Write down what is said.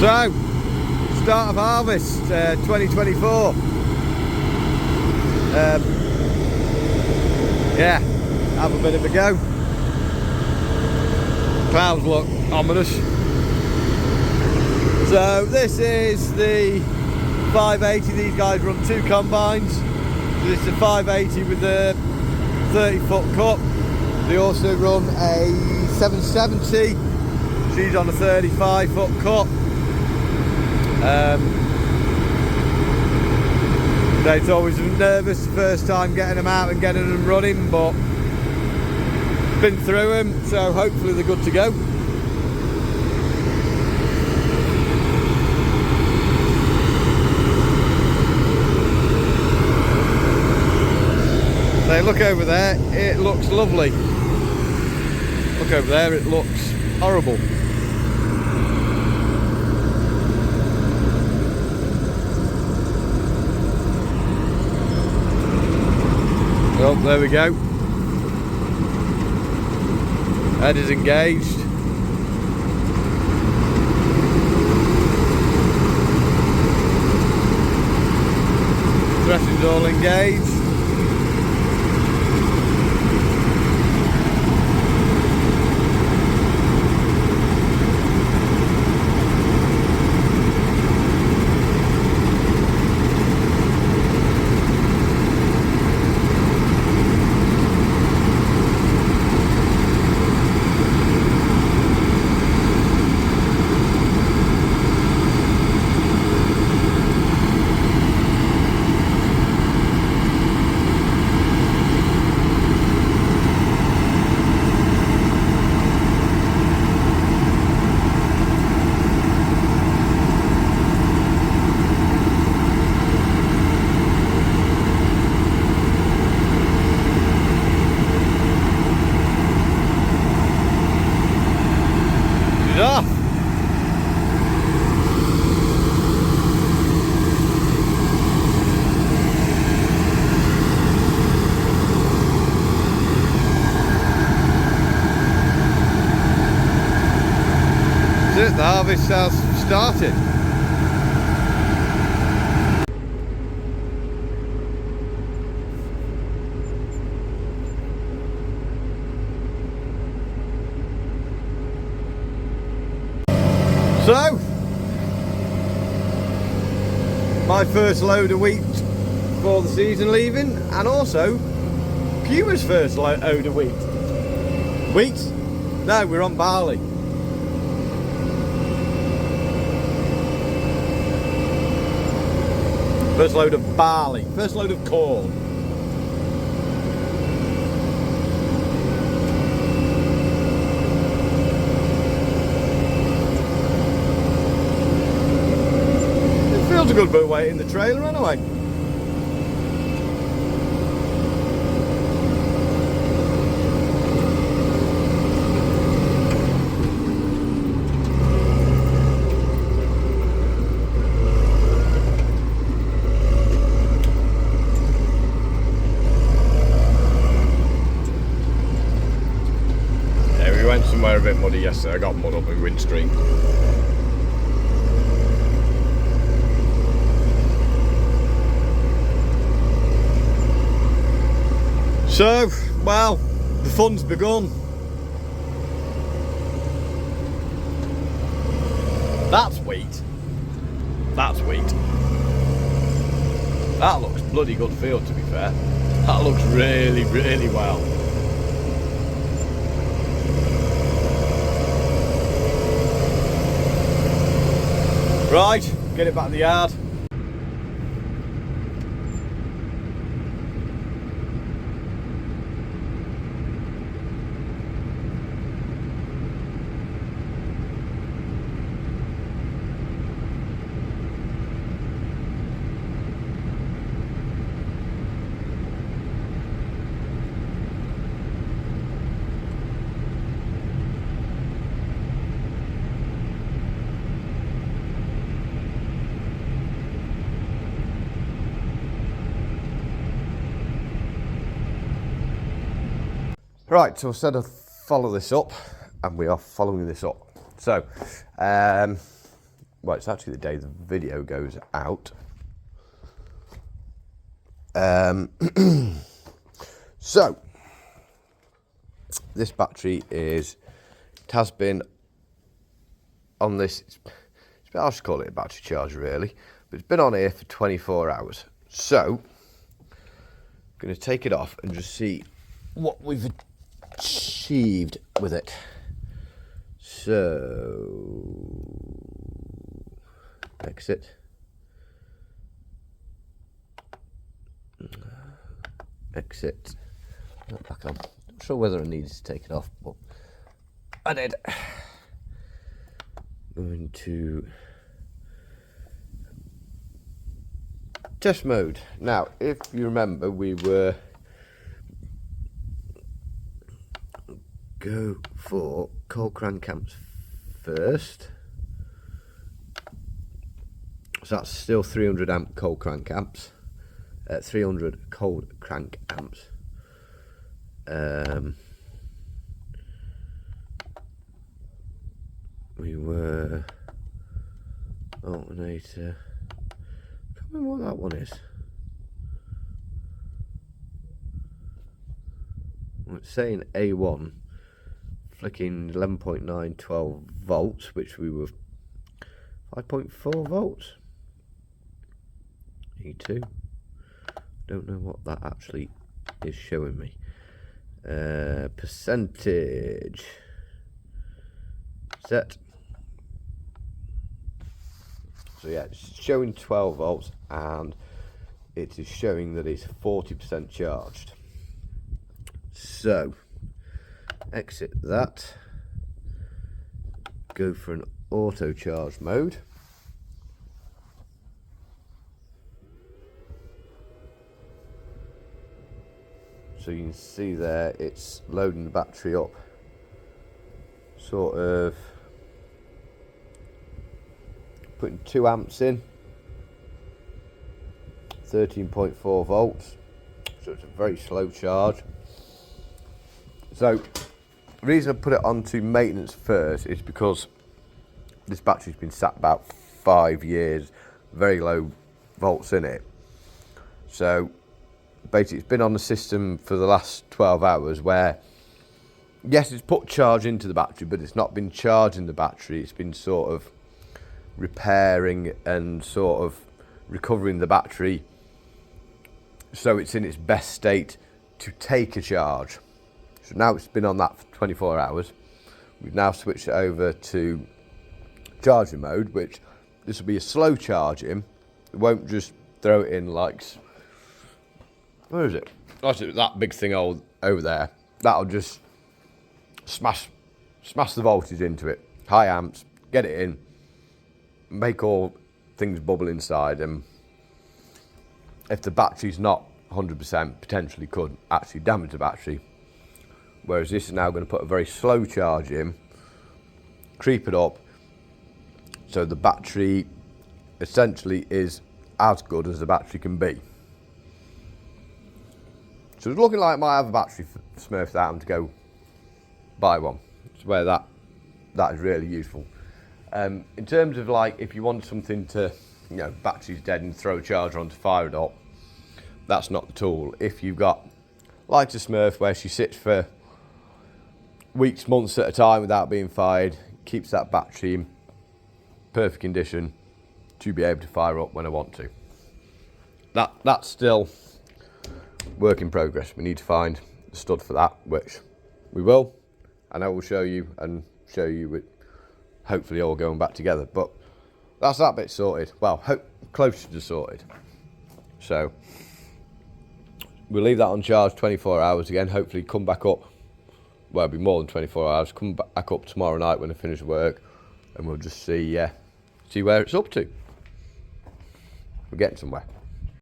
So, start of harvest 2024. Yeah, have a bit of a go. Clouds look ominous. So this is the 580. These guys run two combines. So this is a 580 with a 30-foot cup. They also run a 770. She's on a 35-foot cup. It's always nervous the first time getting them out and getting them running, but been through them, so hopefully they're good to go. So look over there, it looks lovely. Look over there, it looks horrible. Oh, there we go. Head is engaged. Thresh is all engaged. Off. That's it, the harvest has started. So, my first load of wheat for the season leaving, and also Puma's first load of wheat. Wheat? No, we're on barley. First load of barley, first load of corn. Feels a good bit of weight in the trailer anyway. Yeah, we went somewhere a bit muddy yesterday. I got mud up my windscreen. So, well, the fun's begun. That's wheat. That's wheat. That looks bloody good field, to be fair. That looks really, really well. Right, get it back in the yard. Right, so I said I'd follow this up, and we are following this up. So, well, it's actually the day the video goes out. So this battery it has been on this, I should call it a battery charger really, but it's been on here for 24 hours. So I'm going to take it off and just see what we've achieved with it. So exit. Exit. Back on. Not sure whether I needed to take it off, but I did. Going to test mode. Now, if you remember, we were go for cold crank amps first. So that's still 300 amp cold crank amps. 300 cold crank amps. We were alternator. I can't remember what that one is. Well, it's saying A1, flicking 11.9 12 volts, which we were 5.4 volts. E2. Don't know what that actually is showing me. Percentage set. So yeah, it's showing 12 volts and it is showing that it's 40% charged. So exit that, go for an auto charge mode. So you can see there it's loading the battery up, sort of putting 2 amps in, 13.4 volts, so it's a very slow charge. So the reason I put it onto maintenance first is because this battery's been sat about 5 years, very low volts in it. So basically it's been on the system for the last 12 hours where, yes, it's put charge into the battery, but it's not been charging the battery. It's been sort of repairing and sort of recovering the battery so it's in its best state to take a charge. So now it's been on that for 24 hours. We've now switched it over to charging mode, which this will be a slow charging. It won't just throw it in like, where is it? That's it, that big thing over there. That'll just smash the voltage into it. High amps, get it in, make all things bubble inside, and if the battery's not 100%, potentially could actually damage the battery. Whereas this is now going to put a very slow charge in, creep it up, so the battery essentially is as good as the battery can be. So it's looking like I might have a battery smurfed out and to go buy one. It's where that is really useful. In terms of like, if you want something to, you know, battery's dead and throw a charger on to fire it up, that's not the tool. If you've got like a Smurf where she sits for weeks, months at a time without being fired, keeps that battery in perfect condition to be able to fire up when I want to. That's still work in progress. We need to find the stud for that, which we will, and I will show you with hopefully all going back together. But that's that bit sorted. Well, close to sorted. So we'll leave that on charge 24 hours again. Hopefully come back up. Well, it'll be more than 24 hours. Come back up tomorrow night when I finish work, and we'll just see where it's up to. We're getting somewhere.